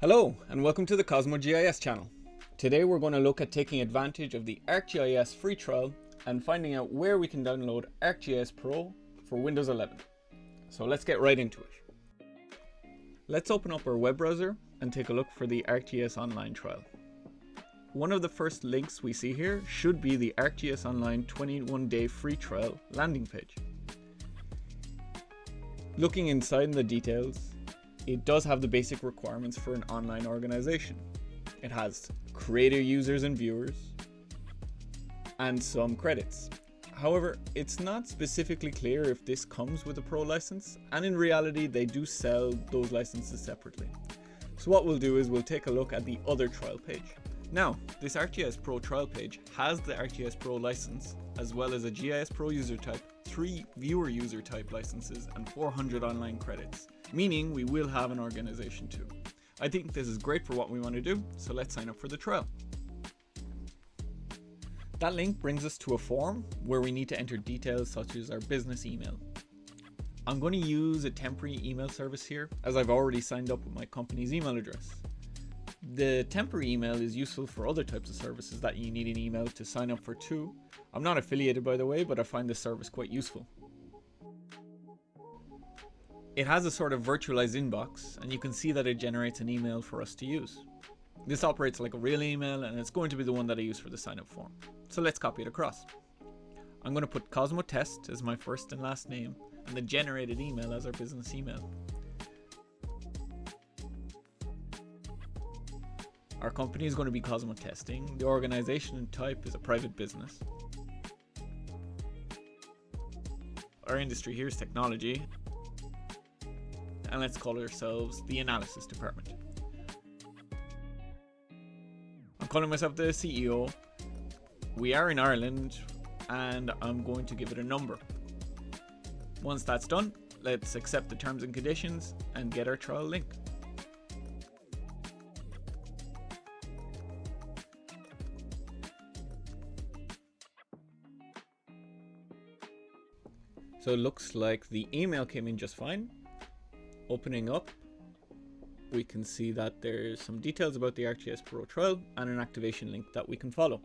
Hello and welcome to the Cosmo GIS channel. Today we're going to look at taking advantage of the ArcGIS free trial and finding out where we can download ArcGIS Pro for Windows 11. So let's get right into it. Let's open up our web browser and take a look for the ArcGIS Online trial. One of the first links we see here should be the ArcGIS Online 21-day free trial landing page. Looking inside the details, it does have the basic requirements for an online organization. It has creator users and viewers, and some credits. However, it's not specifically clear if this comes with a Pro license, and in reality they do sell those licenses separately. So what we'll do is we'll take a look at the other trial page. Now, this ArcGIS Pro trial page has the ArcGIS Pro license, as well as a GIS Pro user type, 3 viewer user type licenses, and 400 online credits, meaning we will have an organization too. I think this is great for what we want to do, so let's sign up for the trial. That link brings us to a form where we need to enter details such as our business email. I'm going to use a temporary email service here, as I've already signed up with my company's email address. The temporary email is useful for other types of services that you need an email to sign up for too. I'm not affiliated, by the way, but I find this service quite useful. It has a sort of virtualized inbox, and you can see that it generates an email for us to use. This operates like a real email, and it's going to be the one that I use for the sign up form. So let's copy it across. I'm going to put Cosmo Test as my first and last name, and the generated email as our business email. Our company is going to be Cosmo Testing. The organization type is a private business. Our industry here is technology. And let's call ourselves the analysis department. I'm calling myself the CEO. We are in Ireland, and I'm going to give it a number. Once that's done, let's accept the terms and conditions and get our trial link. So it looks like the email came in just fine. Opening up, we can see that there's some details about the ArcGIS Pro trial and an activation link that we can follow.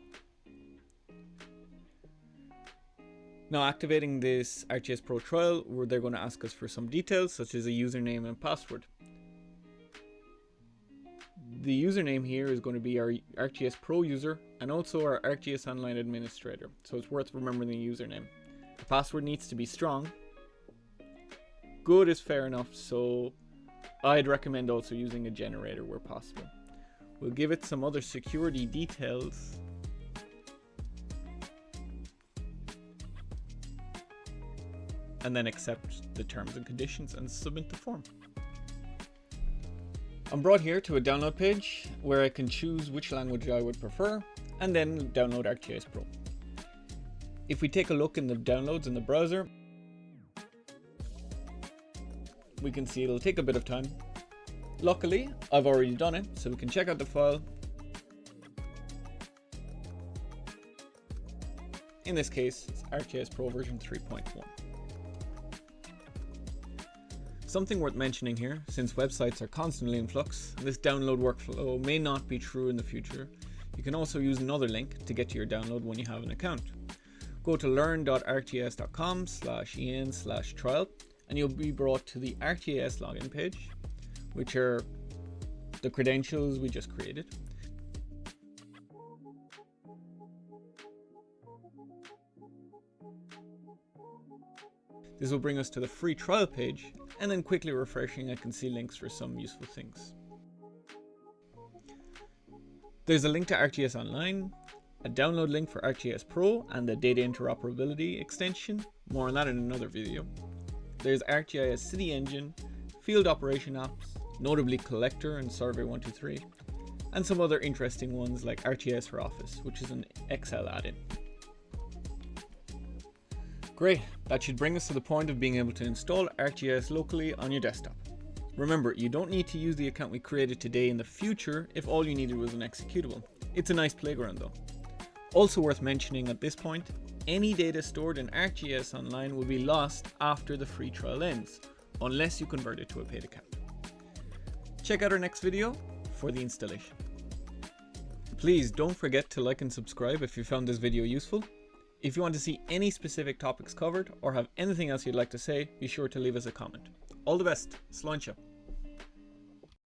Now, activating this ArcGIS Pro trial, they're going to ask us for some details such as a username and password. The username here is going to be our ArcGIS Pro user and also our ArcGIS Online administrator, so it's worth remembering the username. The password needs to be strong. Good is fair enough, so I'd recommend also using a generator where possible. We'll give it some other security details. And then accept the terms and conditions and submit the form. I'm brought here to a download page where I can choose which language I would prefer and then download ArcGIS Pro. If we take a look in the downloads in the browser, we can see it'll take a bit of time. Luckily, I've already done it, so we can check out the file. In this case, it's ArcGIS Pro version 3.1. Something worth mentioning here, since websites are constantly in flux, and this download workflow may not be true in the future, you can also use another link to get to your download when you have an account. Go to learn.arcgis.com/en/trial and you'll be brought to the ArcGIS login page, which are the credentials we just created. This will bring us to the free trial page, and then quickly refreshing, I can see links for some useful things. There's a link to ArcGIS Online, a download link for ArcGIS Pro and the data interoperability extension. More on that in another video. There's ArcGIS City Engine, field operation apps, notably Collector and Survey 123, and some other interesting ones like ArcGIS for Office, which is an Excel add-in. Great, that should bring us to the point of being able to install ArcGIS locally on your desktop. Remember, you don't need to use the account we created today in the future if all you needed was an executable. It's a nice playground though. Also worth mentioning at this point, any data stored in ArcGIS Online will be lost after the free trial ends, unless you convert it to a paid account. Check out our next video for the installation. Please don't forget to like and subscribe if you found this video useful. If you want to see any specific topics covered or have anything else you'd like to say, be sure to leave us a comment. All the best. Sláinte.